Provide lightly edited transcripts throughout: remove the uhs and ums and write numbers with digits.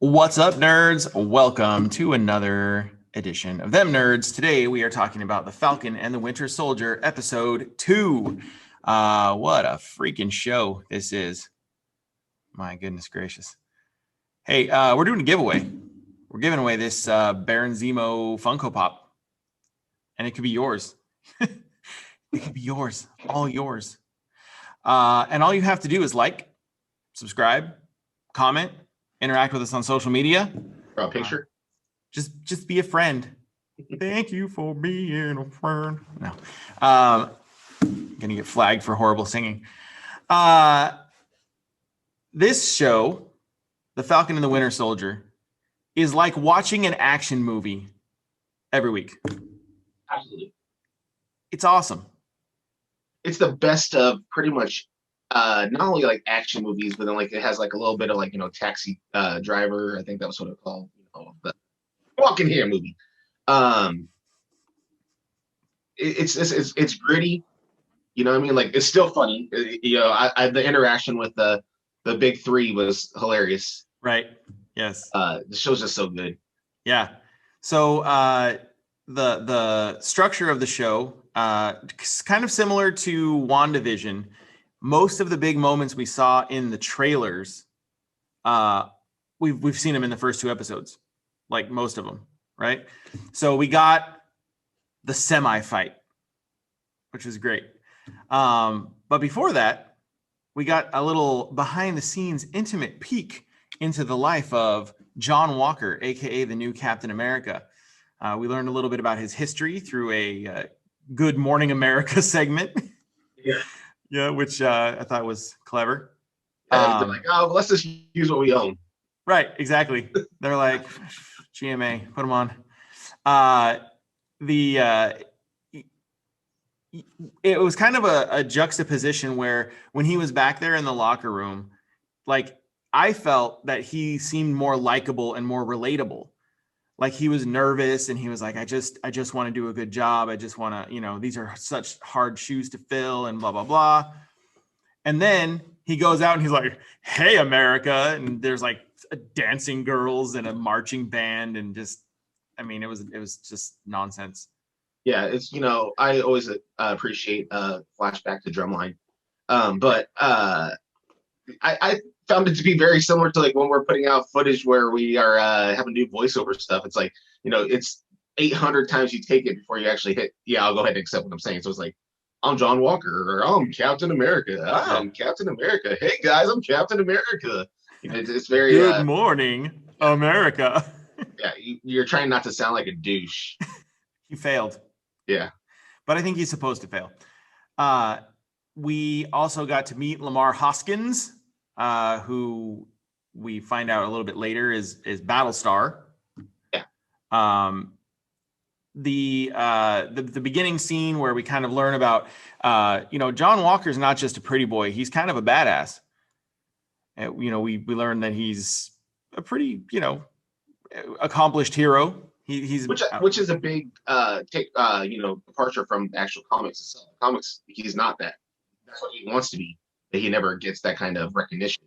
What's up, nerds? Welcome to another edition of Them Nerds. Today we are talking about The Falcon and the Winter Soldier, episode 2. What a freaking show this is. My goodness gracious. Hey, we're doing a giveaway. We're giving away this Baron Zemo Funko Pop. And it could be yours. It could be yours. All yours. And all you have to do is like, subscribe, comment, interact with us on social media. Draw a picture. Just be a friend. Thank you for being a friend. No. Gonna get flagged for horrible singing. This show, The Falcon and the Winter Soldier, is like watching an action movie every week. Absolutely. It's awesome. It's the best of pretty much not only like action movies, but then like it has like a little bit of like, Taxi Driver. I think that was what it called, the Walk in Here movie. It's gritty, you know what I mean? Like it's still funny. The interaction with the big three was hilarious. Right. Yes. The show's just so good. Yeah. So the structure of the show, kind of similar to WandaVision. Most of the big moments we saw in the trailers, we've seen them in the first 2 episodes, like most of them, right? So we got the semi-fight, which was great. But before that, we got a little behind-the-scenes intimate peek into the life of John Walker, aka the new Captain America. We learned a little bit about his history through a Good Morning America segment. Yeah. Yeah, which I thought was clever. They're like, oh, well, let's just use what we own. Right, exactly. They're like, GMA, put them on. It was kind of a juxtaposition where when he was back there in the locker room, like I felt that he seemed more likable and more relatable. Like he was nervous and he was like, I just want to do a good job. I just want to, these are such hard shoes to fill and blah, blah, blah. And then he goes out and he's like, hey, America. And there's like dancing girls and a marching band and just, it was just nonsense. Yeah, it's, I always appreciate flashback to Drumline. But I found it to be very similar to like when we're putting out footage where we are having new voiceover stuff. It's like, it's 800 times you take it before you actually hit, yeah, I'll go ahead and accept what I'm saying. So it's like, I'm John Walker, or I'm Captain America. I'm Captain America. Hey guys, I'm Captain America. It's very good morning, America. Yeah, you're trying not to sound like a douche. He failed. Yeah. But I think he's supposed to fail. We also got to meet Lamar Hoskins, who we find out a little bit later is Battlestar. Yeah. The beginning scene where we kind of learn about, John Walker's not just a pretty boy. He's kind of a badass. We learn that he's a pretty, accomplished hero. Which is a big departure from the actual comics itself. Comics, he's not that. That's what he wants to be, but he never gets that kind of recognition.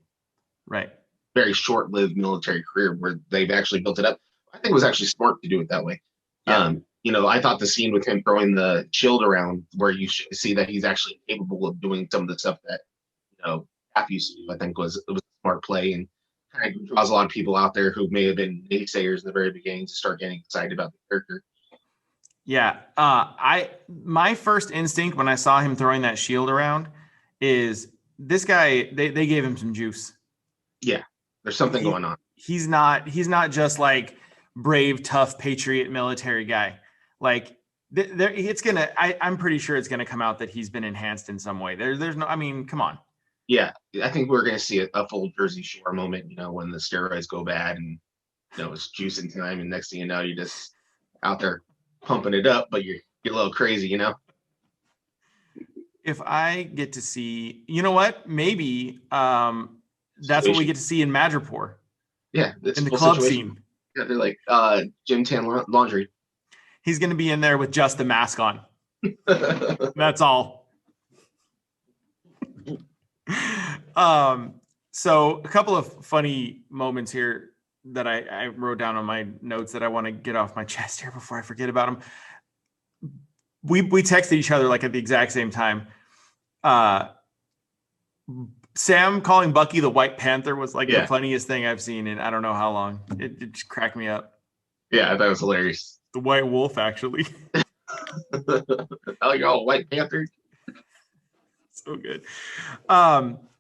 Right. Very short-lived military career where they've actually built it up. I think it was actually smart to do it that way. Yeah. I thought the scene with him throwing the shield around where you see that he's actually capable of doing some of the stuff that, Cap used to do, I think it was a smart play and kind of draws a lot of people out there who may have been naysayers in the very beginning to start getting excited about the character. Yeah. My first instinct when I saw him throwing that shield around is this guy, they gave him some juice. Yeah. There's something going on. He's not just like brave, tough, patriot military guy. Like I'm pretty sure it's going to come out that he's been enhanced in some way. There's no, come on. Yeah, I think we're going to see a full Jersey Shore moment, when the steroids go bad and, it's juicing time. And next thing you know, you're just out there pumping it up, but you're a little crazy, If I get to see, you know what, maybe that's what we get to see in Madripoor. Yeah. In the club scene. Yeah, they're like gym tan laundry. He's going to be in there with just the mask on. That's all. So a couple of funny moments here. that I wrote down on my notes that I want to get off my chest here before I forget about them. We texted each other like at the exact same time. Sam calling Bucky the White Panther was like the funniest thing I've seen in I don't know how long. It just cracked me up. Yeah, I thought it was hilarious. The White Wolf, actually. Oh, y'all, White Panther. So good.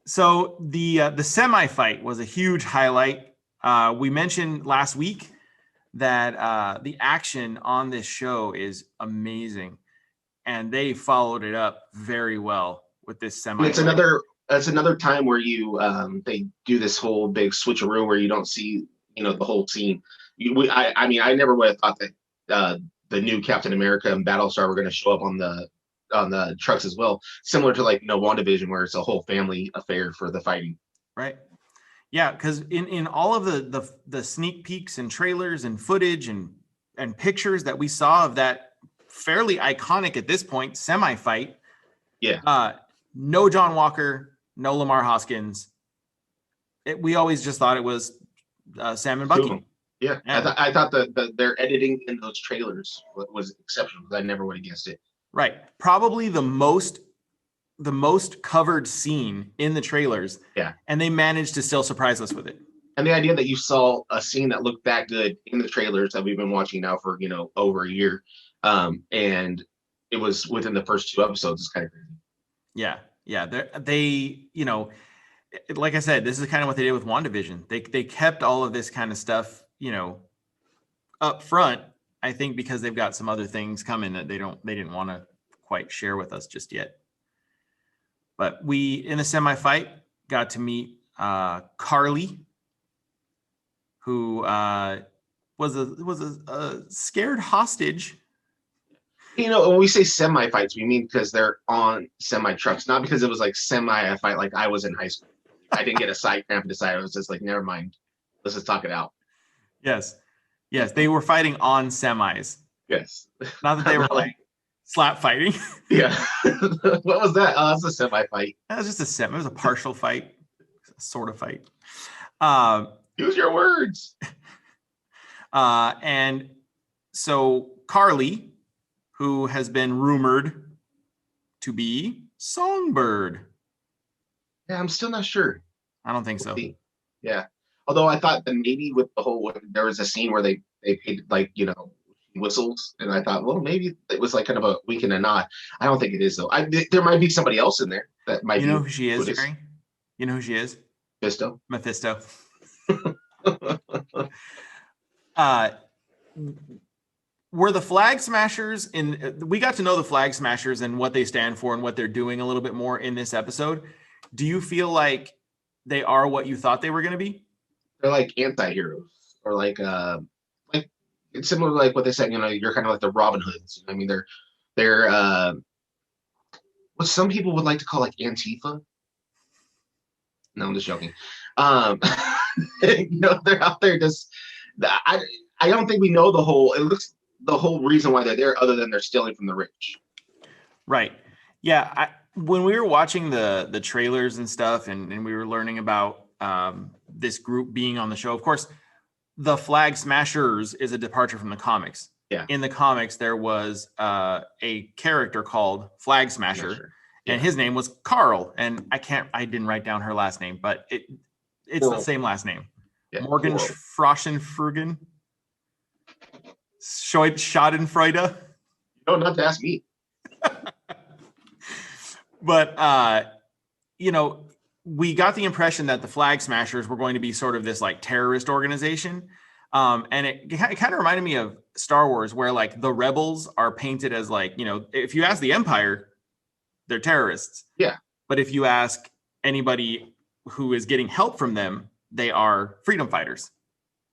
So the semi fight was a huge highlight. We mentioned last week that the action on this show is amazing, and they followed it up very well with this semi. It's another time where they do this whole big switcheroo where you don't see the whole scene. I never would have thought that the new Captain America and Battlestar were going to show up on the trucks as well, similar to WandaVision, where it's a whole family affair for the fighting. Right. Yeah, because in all of the sneak peeks and trailers and footage and pictures that we saw of that fairly iconic at this point semi fight, no John Walker, no Lamar Hoskins. We always just thought it was Sam and Bucky. Yeah. I thought that their editing in those trailers was exceptional. I never would have guessed it. Right, probably the most covered scene in the trailers. Yeah. And they managed to still surprise us with it. And the idea that you saw a scene that looked that good in the trailers that we've been watching now for, over a year. And it was within the first 2 episodes is kind of crazy. Yeah. Yeah. They, like I said, this is kind of what they did with WandaVision. They kept all of this kind of stuff, up front, I think, because they've got some other things coming that they didn't want to quite share with us just yet. But we, in the semi fight, got to meet Carly, who was a scared hostage. When we say semi fights, we mean because they're on semi trucks, not because it was like semi fight like I was in high school. I didn't get a side cramp and decide I was just like, never mind, let's just talk it out. Yes, they were fighting on semis. Yes, not that they were like slap fighting. Yeah. What was that? Oh, that's a semi fight. That was just a semi. It was a partial fight, sort of fight. Use your words. And so Carly, who has been rumored to be Songbird. Yeah, I'm still not sure. I don't think so. Yeah. Although I thought that maybe with the whole, there was a scene where they paid whistles, and I thought, well, maybe it was like kind of a wink and a nod. I don't think it is though. There might be somebody else in there that might. You know who she is, Jerry? You know who she is? Mephisto. Were the Flag Smashers we got to know the Flag Smashers and what they stand for and what they're doing a little bit more in this episode. Do you feel like they are what you thought they were going to be? They're like anti-heroes, or like it's similar to like what they said, you're kind of like the Robin Hoods. I mean, they're what some people would like to call like Antifa. No, I'm just joking. They're out there just, I don't think we know the whole reason why they're there, other than they're stealing from the rich. Right. Yeah. When we were watching the trailers and stuff, and we were learning about this group being on the show, of course, the Flag Smashers is a departure from the comics. Yeah. In the comics, there was a character called Flag Smasher, and his name was Carl. And I didn't write down her last name, but it's the same last name. Yeah, Morgan Frauenfrugen. Schadenfreude. No, not to ask me. But we got the impression that the Flag Smashers were going to be sort of this like terrorist organization. And it kind of reminded me of Star Wars, where like the rebels are painted as like, if you ask the Empire, they're terrorists. Yeah. But if you ask anybody who is getting help from them, they are freedom fighters.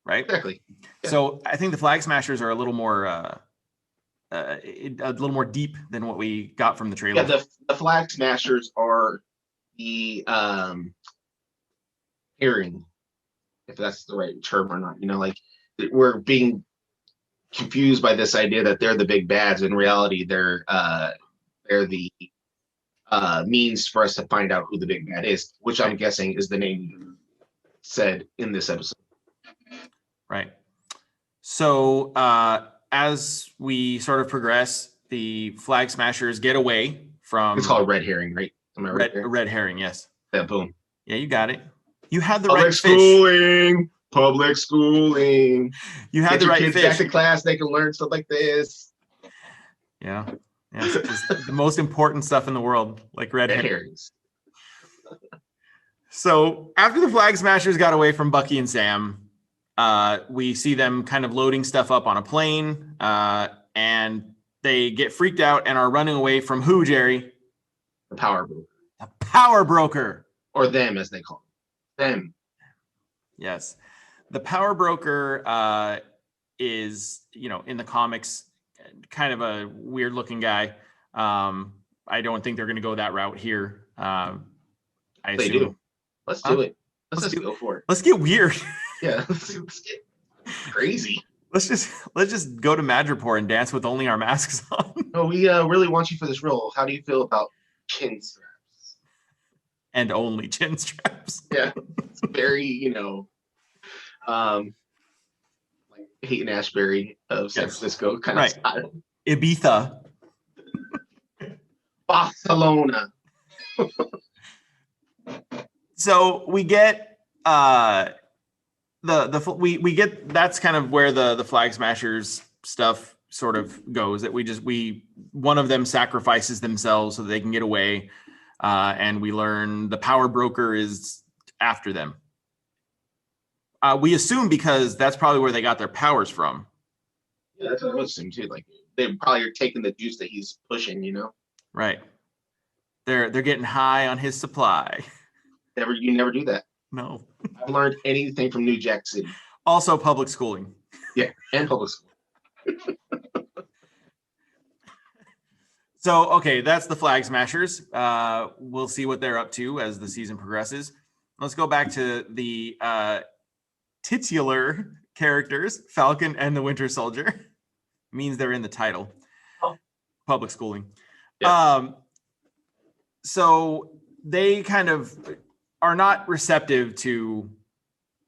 Right. Exactly. Yeah. So I think the Flag Smashers are a little more deep than what we got from the trailer. Yeah, the Flag Smashers are the hearing, if that's the right term or not. We're being confused by this idea that they're the big bads. In reality, they're the means for us to find out who the big bad is, which I'm guessing is the name you said in this episode. Right. So as we sort of progress, the Flag Smashers get away from. It's called red herring, right? Am I right there? Red herring, yes. Yeah, boom. Yeah, you got it. You had the Public right schooling. Fish. Public schooling. You had Get the your right kids fish. back to class. They can learn stuff like this. Yeah. Yes, just the most important stuff in the world, like red herrings. So after the Flag Smashers got away from Bucky and Sam, we see them kind of loading stuff up on a plane, and they get freaked out and are running away from who, Jerry? The Power Broker. The Power Broker. Or them, as they call them. Yes. The Power Broker is, in the comics, kind of a weird looking guy. I don't think they're going to go that route here. I assume. They do. Let's do it. Let's just go for it. Let's get weird. Yeah, let's get crazy. Let's just go to Madripoor and dance with only our masks on. Oh, we really want you for this role. How do you feel about chin straps? And only chin straps. Yeah, it's very, like Hayden Ashbury of San Francisco kind of style. Ibiza. Barcelona. So we get we get, that's kind of where the Flag Smashers stuff sort of goes, that one of them sacrifices themselves so that they can get away, and we learn the Power Broker is after them. We assume because that's probably where they got their powers from. Yeah, that's what I would assume too. Like they probably are taking the juice that he's pushing, Right. They're getting high on his supply. You never do that. No. I've learned anything from New Jack City. Also public schooling. Yeah, and public school. So, okay, that's the Flag Smashers. We'll see what they're up to as the season progresses. Let's go back to the titular characters, Falcon and the Winter Soldier. Means they're in the title. Oh. Public schooling. Yeah. So they kind of are not receptive to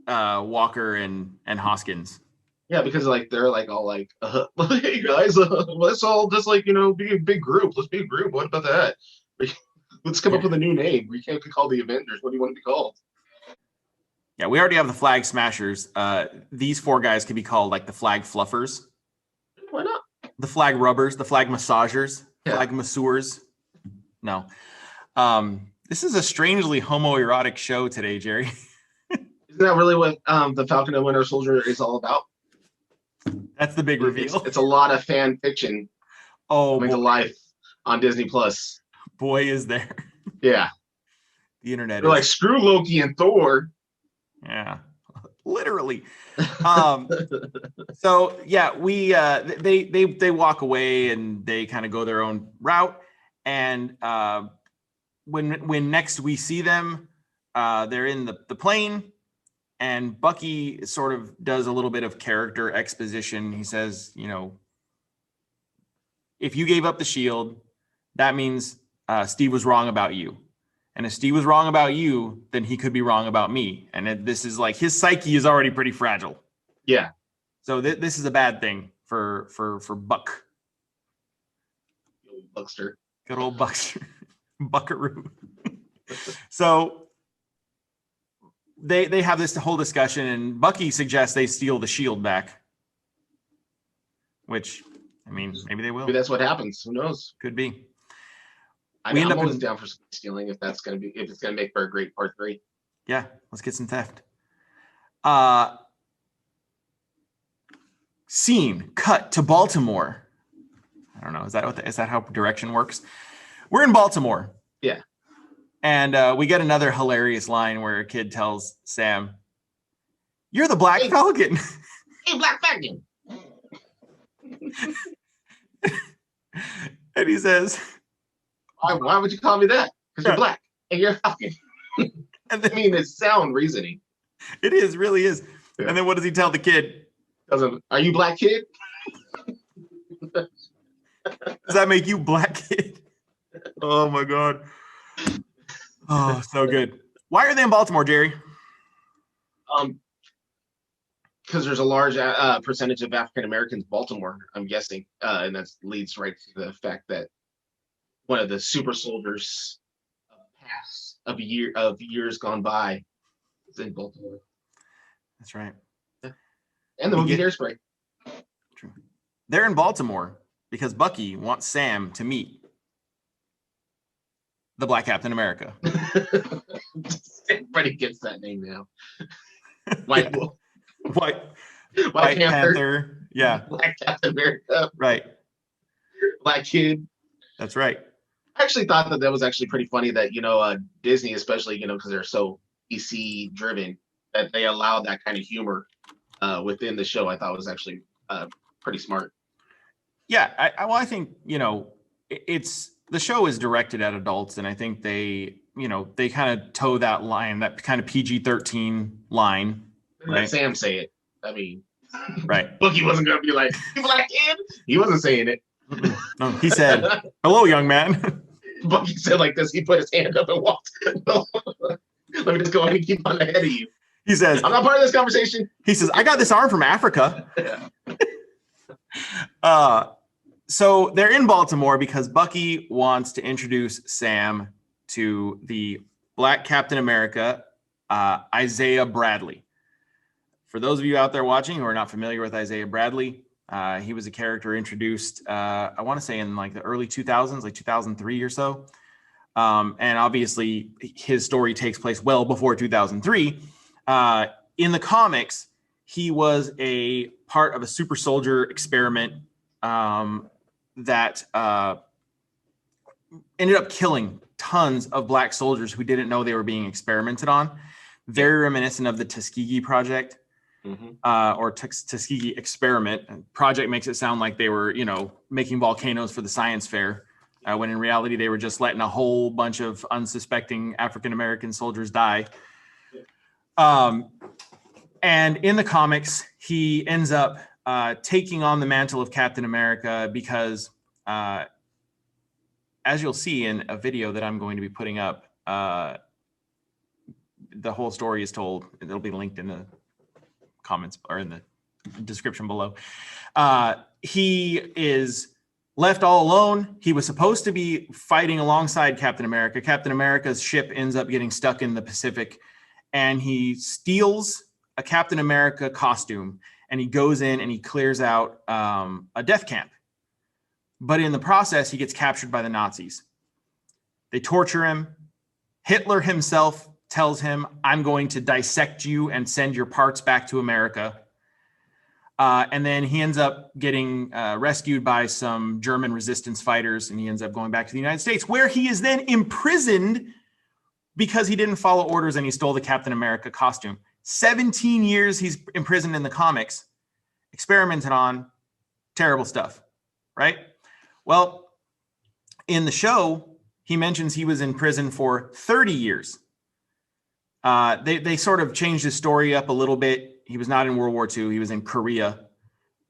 Walker and Hoskins. Yeah, because they're all like, hey guys, let's all just be a big group. Let's be a group. What about that? Let's come up with a new name. We can't be called the Avengers. What do you want to be called? Yeah, we already have the Flag Smashers. These four guys could be called like the Flag Fluffers. Why not? The Flag Rubbers, the Flag Massagers, Flag Masseurs. No. This is a strangely homoerotic show today, Jerry. Isn't that really what the Falcon and Winter Soldier is all about? That's the big reveal. It's a lot of fan fiction coming to life on Disney Plus. Boy, is there. Yeah. The internet. They're like, screw Loki and Thor. Yeah. Literally. So yeah, they walk away and they kind of go their own route. And when next we see them, they're in the plane, and Bucky sort of does a little bit of character exposition. He says, if you gave up the shield, that means Steve was wrong about you. And if Steve was wrong about you, then he could be wrong about me. And this is like, his psyche is already pretty fragile. Yeah. So this is a bad thing for Buck. Buckster. Good old Buckster. Buckaroo. So they have this whole discussion, and Bucky suggests they steal the shield back. Which, maybe they will. Maybe that's what happens. Who knows? Could be. I'm always down for stealing if it's gonna make for a great part 3. Yeah, let's get some theft. Scene cut to Baltimore. I don't know. Is that how direction works? We're in Baltimore. Yeah. And we get another hilarious line where a kid tells Sam, "You're the Black Falcon." Hey, Black Falcon. And he says, why would you call me that? Because you're black and you're Falcon. And then, it's sound reasoning. It is, really is. Yeah. And then what does he tell the kid? Are you black, kid? Does that make you black, kid? Oh my God. Oh, so good. Why are they in Baltimore, Jerry? because there's a large percentage of African Americans, Baltimore, I'm guessing, and that leads right to the fact that one of the super soldiers past of years gone by is in Baltimore. That's right. Yeah. And the We movie get Hairspray. true. They're in Baltimore because Bucky wants Sam to meet the Black Captain America. Everybody gets that name now. White Wolf. White White Panther. Yeah. Black Captain America. Right. Black Kid. That's right. I actually thought that was actually pretty funny that, Disney, especially, because they're so EC driven, that they allowed that kind of humor within the show. I thought was actually pretty smart. Yeah. I think, it's the show is directed at adults, and I think they kind of toe that line, that kind of PG-13 line. Right? Let Sam say it. I mean, right. Boogie wasn't going to be like, "You Black Kid." He wasn't saying it. No, he said, "Hello, young man." Boogie said like this. He put his hand up and walked. Let me just go ahead and keep on ahead of you. He says, "I'm not part of this conversation." He says, "I got this arm from Africa." So they're in Baltimore because Bucky wants to introduce Sam to the Black Captain America, Isaiah Bradley. For those of you out there watching who are not familiar with Isaiah Bradley, he was a character introduced, I want to say in like the early 2000s, like 2003 or so. And obviously his story takes place well before 2003. In the comics, he was a part of a super soldier experiment that ended up killing tons of black soldiers who didn't know they were being experimented on. Very reminiscent of the Tuskegee Project. Or Tuskegee experiment. Project makes it sound like they were, making volcanoes for the science fair, when in reality they were just letting a whole bunch of unsuspecting African-American soldiers die. And in the comics, he ends up taking on the mantle of Captain America because, as you'll see in a video that I'm going to be putting up, the whole story is told. It'll be linked in the comments or in the description below. He is left all alone. He was supposed to be fighting alongside Captain America. Captain America's ship ends up getting stuck in the Pacific, and he steals a Captain America costume, and he goes in and he clears out a death camp. But in the process, he gets captured by the Nazis. They torture him. Hitler himself tells him, "I'm going to dissect you and send your parts back to America." And then he ends up getting rescued by some German resistance fighters, and he ends up going back to the United States, where he is then imprisoned because he didn't follow orders and he stole the Captain America costume. 17 years he's imprisoned in the comics, experimented on, terrible stuff, right? Well, in the show, he mentions he was in prison for 30 years. They sort of changed his story up a little bit. He was not in World War II. He was in Korea.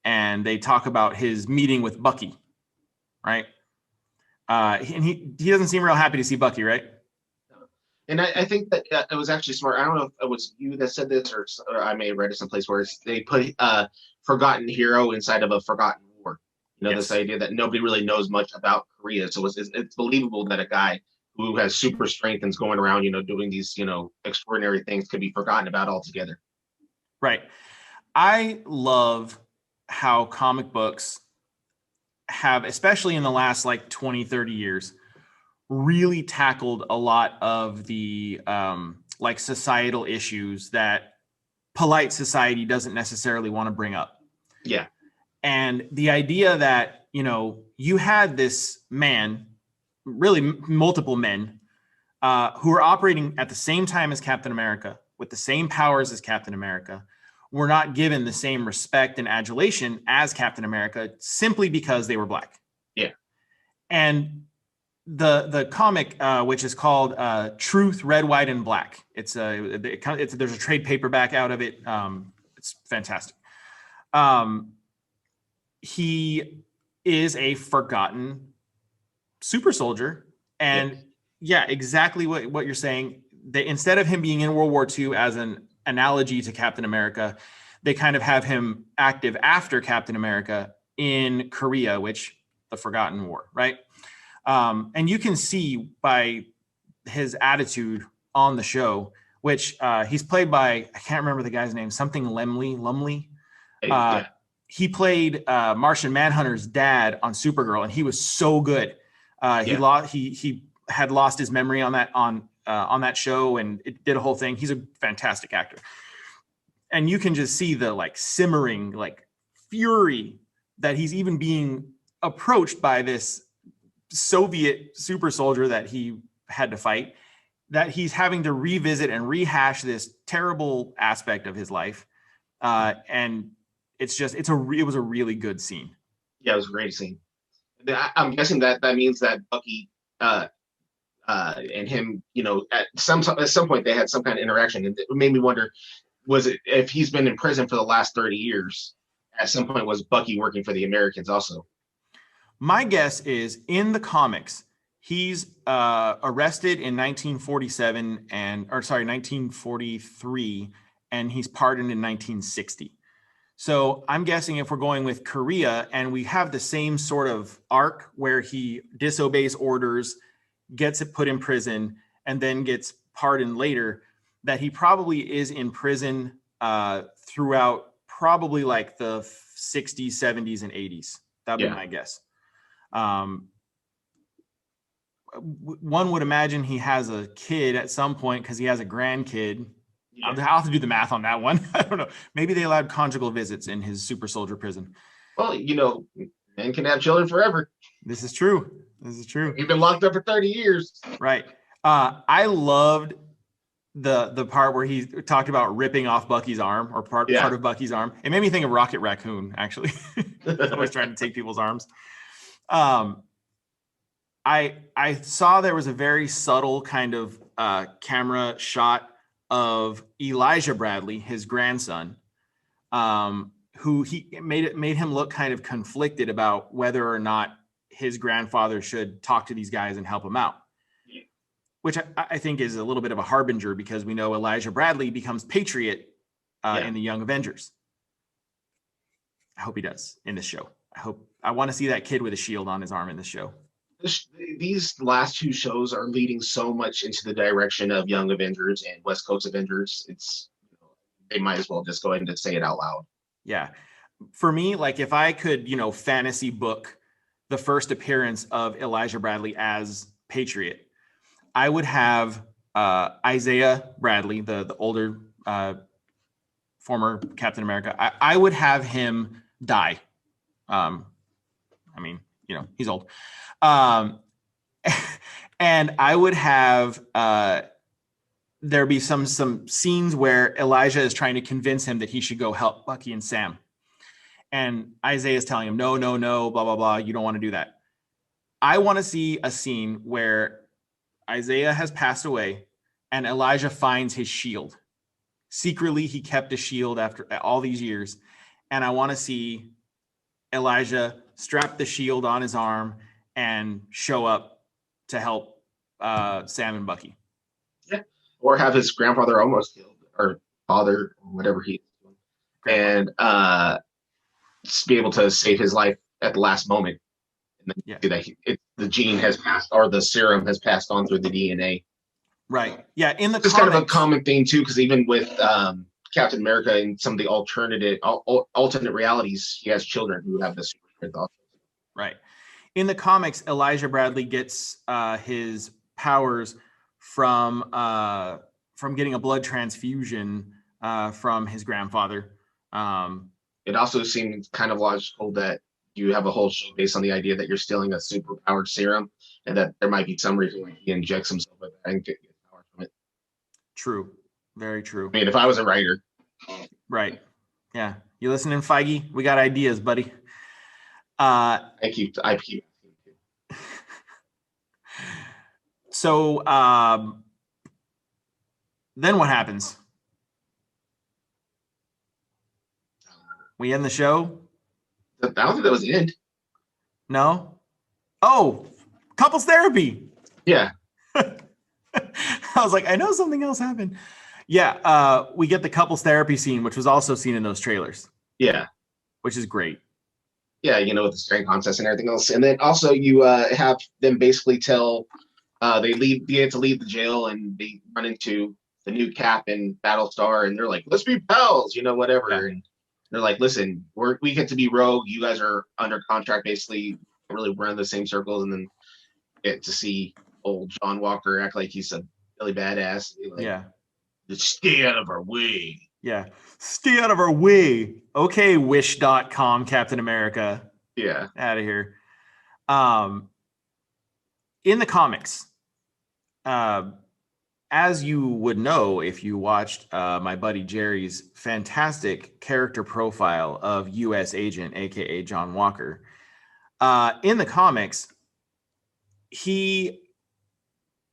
And they talk about his meeting with Bucky, right? And he doesn't seem real happy to see Bucky, right? And I think that it was actually smart. I don't know if it was you that said this, or I may have read it someplace where they put forgotten hero inside of a forgotten war. Yes. This idea that nobody really knows much about Korea. So it's believable that a guy who has super strength and is going around, doing these, extraordinary things could be forgotten about altogether. Right. I love how comic books have, especially in the last like 20, 30 years, really tackled a lot of the like societal issues that polite society doesn't necessarily want to bring up. Yeah. And the idea that, you had this man, really multiple men, who are operating at the same time as Captain America, with the same powers as Captain America, were not given the same respect and adulation as Captain America simply because they were black. Yeah. And the comic, which is called Truth, Red, White, and Black. There's a trade paperback out of it. It's fantastic. He is a forgotten super soldier. And yeah, exactly what you're saying. They, instead of him being in World War II as an analogy to Captain America, they kind of have him active after Captain America in Korea, which the Forgotten War, right? And you can see by his attitude on the show, which he's played by, I can't remember the guy's name, something Lumley. Yeah. He played Martian Manhunter's dad on Supergirl, and he was so good. He had lost his memory on that show, and it did a whole thing. He's a fantastic actor, and you can just see the like simmering like fury that he's even being approached by this Soviet super soldier that he had to fight, that he's having to revisit and rehash this terrible aspect of his life. And it was a really good scene. Yeah, it was a great scene. I'm guessing that means that Bucky and him, at some point they had some kind of interaction, and it made me wonder: was it if he's been in prison for the last 30 years? At some point, was Bucky working for the Americans also? My guess is in the comics, he's arrested in 1943, and he's pardoned in 1960. So I'm guessing if we're going with Korea and we have the same sort of arc where he disobeys orders, gets it put in prison, and then gets pardoned later, that he probably is in prison throughout probably like the 60s, 70s, and 80s. That'd be my guess. One would imagine he has a kid at some point because he has a grandkid. Yeah. I'll have to do the math on that one. I don't know. Maybe they allowed conjugal visits in his super soldier prison. Well, men can have children forever. This is true. You've been locked up for 30 years. Right. I loved the part where he talked about ripping off Bucky's arm, or part of Bucky's arm. It made me think of Rocket Raccoon, actually. Always trying to take people's arms. I saw there was a very subtle kind of camera shot of Elijah Bradley, his grandson, who he made him look kind of conflicted about whether or not his grandfather should talk to these guys and help him out, which I think is a little bit of a harbinger, because we know Elijah Bradley becomes Patriot in the Young Avengers. I hope he does in this show. I want to see that kid with a shield on his arm in this show. These last two shows are leading so much into the direction of Young Avengers and West Coast Avengers. It's they might as well just go ahead and say it out loud. Yeah. For me, like if I could, fantasy book the first appearance of Elijah Bradley as Patriot, I would have Isaiah Bradley, the older former Captain America. I would have him die. He's old. And I would have there be some scenes where Elijah is trying to convince him that he should go help Bucky and Sam. And Isaiah is telling him, no, blah, blah, blah. You don't want to do that. I want to see a scene where Isaiah has passed away and Elijah finds his shield. Secretly, he kept a shield after all these years. And I want to see Elijah strap the shield on his arm and show up to help Sam and Bucky. Yeah. Or have his grandfather almost killed, or father, or whatever he is, and be able to save his life at the last moment. And then see that the gene has passed, or the serum has passed on through the DNA. Right. Yeah. In the it's kind of a common thing too, because even with Captain America and some of the alternate realities, he has children who have this super strength also. Right. In the comics, Elijah Bradley gets his powers from getting a blood transfusion from his grandfather. It also seems kind of logical that you have a whole show based on the idea that you're stealing a super powered serum, and that there might be some reason why he injects himself with that and get power from it. True. Very true. I mean, if I was a writer. Right. Yeah. You listening, Feige? We got ideas, buddy. I keep. So then what happens? We end the show? I don't think that was the end. No? Oh, couples therapy. Yeah. I was like, I know something else happened. Yeah, we get the couples therapy scene, which was also seen in those trailers, Yeah. which is great. Yeah, with the strength contest and everything else. And then also you have them basically tell they have to leave the jail and they run into the new Cap and Battlestar and they're like, let's be pals, Yeah, whatever. And they're like, listen, we get to be rogue. You guys are under contract, basically really run the same circles, and then get to see old John Walker act like he's a really badass. Like, yeah, just stay out of our way. yeah. Stay out of our way. Okay, Wish.com, Captain America. Yeah. Out of here. Um, in the comics, uh, as you would know if you watched my buddy Jerry's fantastic character profile of U.S. Agent, aka John Walker, in the comics, he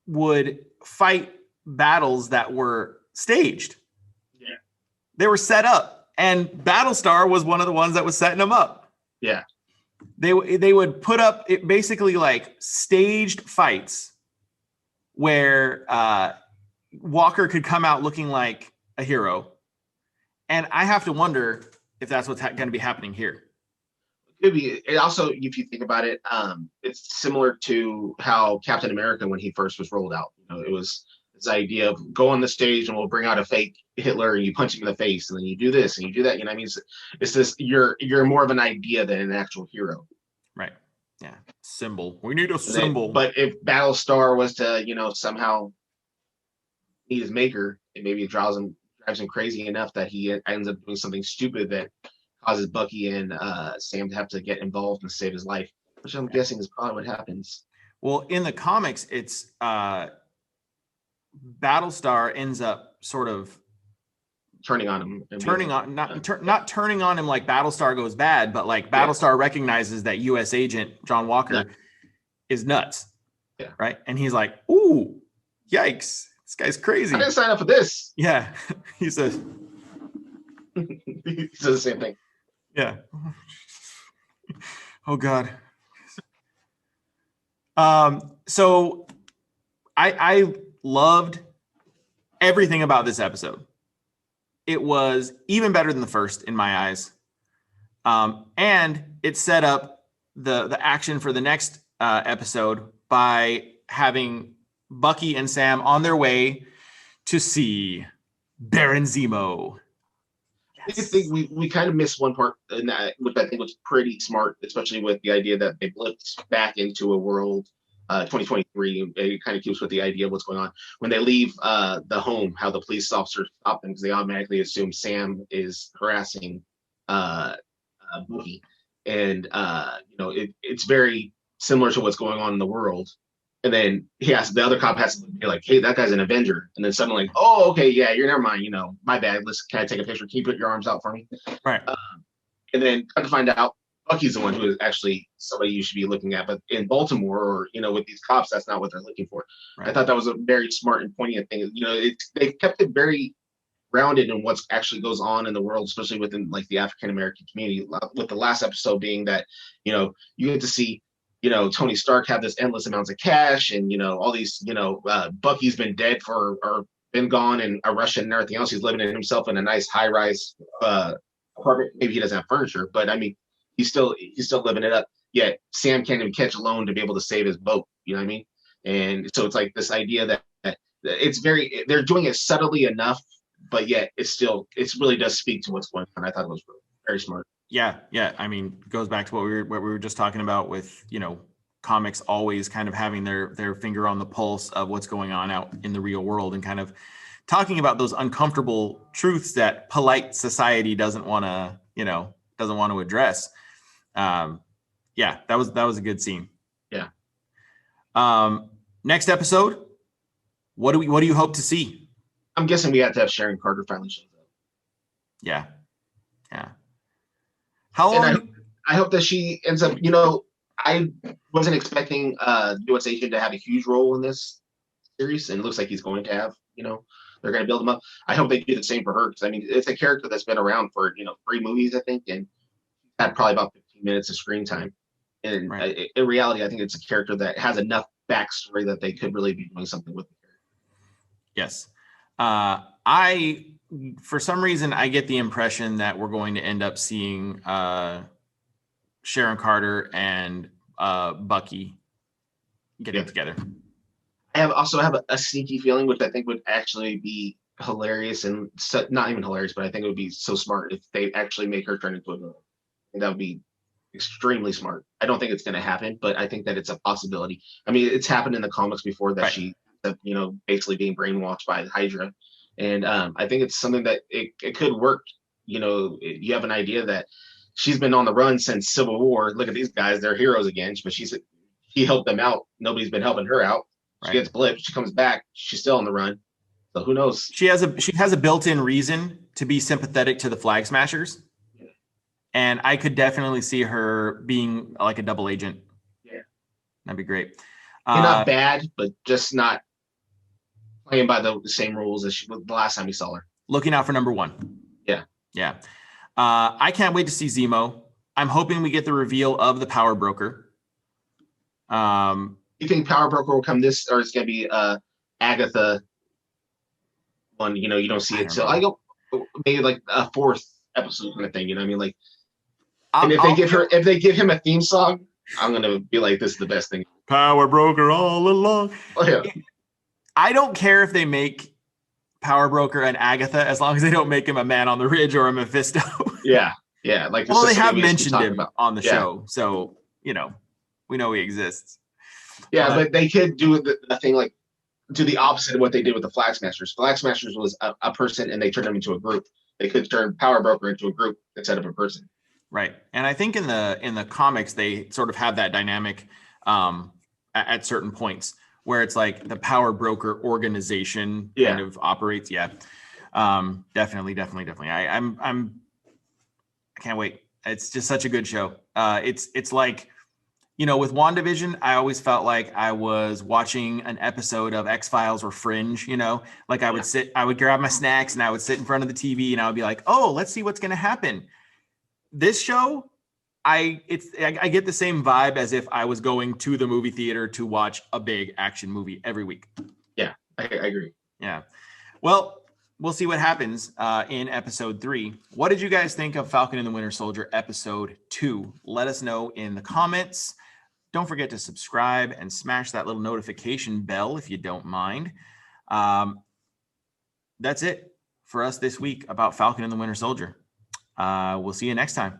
would fight battles that were staged. Yeah. They were set up, and Battlestar was one of the ones that was setting them up. Yeah. They would put up it basically like staged fights where Walker could come out looking like a hero. And I have to wonder if that's what's going to be happening here. Could be. It also, if you think about it, it's similar to how Captain America, when he first was rolled out, it was this idea of go on the stage and we'll bring out a fake Hitler and you punch him in the face and then you do this and you do that. You know what I mean? It's this, you're more of an idea than an actual hero. Right. Yeah. Symbol. We need a symbol. But if Battlestar was to, somehow meet his maker, and maybe it drives him crazy enough that he ends up doing something stupid that causes Bucky and Sam to have to get involved and save his life, which I'm guessing is probably what happens. Well, in the comics, it's Battlestar ends up sort of turning on him, not turning on him like Battlestar goes bad, but like Battlestar recognizes that U.S. Agent John Walker is nuts, right? And he's like, "Ooh, yikes! This guy's crazy. I didn't sign up for this." Yeah, he says. He says the same thing. Yeah. Oh God. So I loved everything about this episode. It was even better than the first in my eyes. And it set up the action for the next episode by having Bucky and Sam on their way to see Baron Zemo. I think we kind of missed one part in that, which I think was pretty smart, especially with the idea that they blipped back into a world 2023. It kind of keeps with the idea of what's going on when they leave the home, how the police officers stop them because they automatically assume Sam is harassing Bucky, and it's very similar to what's going on in the world. And then the other cop has to be like, "Hey, that guy's an Avenger." And then suddenly, like, "Oh, okay, yeah, you're never mind. My bad. Can I take a picture? Can you put your arms out for me?" Right. And then come to find out, Bucky's the one who is actually somebody you should be looking at. But in Baltimore, or with these cops, that's not what they're looking for. Right. I thought that was a very smart and poignant thing. They kept it very grounded in what actually goes on in the world, especially within like the African American community. With the last episode being that, you get to see. Tony Stark have this endless amounts of cash and, all these, Bucky's been dead or been gone and a Russian and everything else. He's living in himself in a nice high rise apartment. Maybe he doesn't have furniture, but I mean, he's still living it up. Yet Sam can't even catch a loan to be able to save his boat. You know what I mean? And so it's like this idea that they're doing it subtly enough, but yet it really does speak to what's going on. I thought it was very smart. Yeah. I mean, it goes back to what we were just talking about with, comics always kind of having their finger on the pulse of what's going on out in the real world and kind of talking about those uncomfortable truths that polite society doesn't want to address. Yeah, that was a good scene. Yeah. Next episode, what do you hope to see? I'm guessing we have to have Sharon Carter finally shows up. Yeah. How long? I hope that she ends up. I wasn't expecting U.S. Agent to have a huge role in this series, and it looks like he's going to have. They're going to build him up. I hope they do the same for her because I mean, it's a character that's been around for 3 movies, I think, and had probably about 15 minutes of screen time. And in reality, I think it's a character that has enough backstory that they could really be doing something with the character. Yes. For some reason, I get the impression that we're going to end up seeing Sharon Carter and Bucky getting together. I also have a sneaky feeling, which I think would actually be hilarious, and not even hilarious, but I think it would be so smart if they actually make her turn into a villain. And that would be extremely smart. I don't think it's going to happen, but I think that it's a possibility. I mean, it's happened in the comics before that she, basically being brainwashed by Hydra. And I think it's something that it could work. You have an idea that she's been on the run since Civil War. Look at these guys; they're heroes again. But he helped them out. Nobody's been helping her out. She gets blipped. She comes back. She's still on the run. So who knows? She has a built-in reason to be sympathetic to the Flag Smashers, and I could definitely see her being like a double agent. Yeah, that'd be great. Not bad, but just not playing by the same rules as the last time we saw her. Looking out for number 1. Yeah. I can't wait to see Zemo. I'm hoping we get the reveal of the Power Broker. You think Power Broker will come this, or it's gonna be Agatha one? You don't see it. So I go maybe like a 4th episode kind of thing. You know what I mean? Like, and if they give him a theme song, I'm gonna be like, this is the best thing. Power Broker all along. Oh yeah. I don't care if they make Power Broker and Agatha, as long as they don't make him a Man on the Ridge or a Mephisto. Yeah. Like, well, they have mentioned him on the show, so we know he exists. Yeah, but they could do the thing, like, do the opposite of what they did with the Flag Smashers. Flag Smashers was a person, and they turned them into a group. They could turn Power Broker into a group instead of a person. Right, and I think in the comics they sort of have that dynamic at certain points where it's like the Power Broker organization kind of operates. Yeah, definitely. I can't wait. It's just such a good show. It's like, with WandaVision, I always felt like I was watching an episode of X-Files or Fringe, like I would grab my snacks and I would sit in front of the TV and I would be like, oh, let's see what's going to happen. This show, I get the same vibe as if I was going to the movie theater to watch a big action movie every week. Yeah, I agree. Yeah. Well, we'll see what happens in episode 3. What did you guys think of Falcon and the Winter Soldier episode 2? Let us know in the comments. Don't forget to subscribe and smash that little notification bell if you don't mind. That's it for us this week about Falcon and the Winter Soldier. We'll see you next time.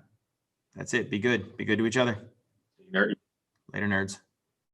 That's it. Be good. Be good to each other. Later, nerds.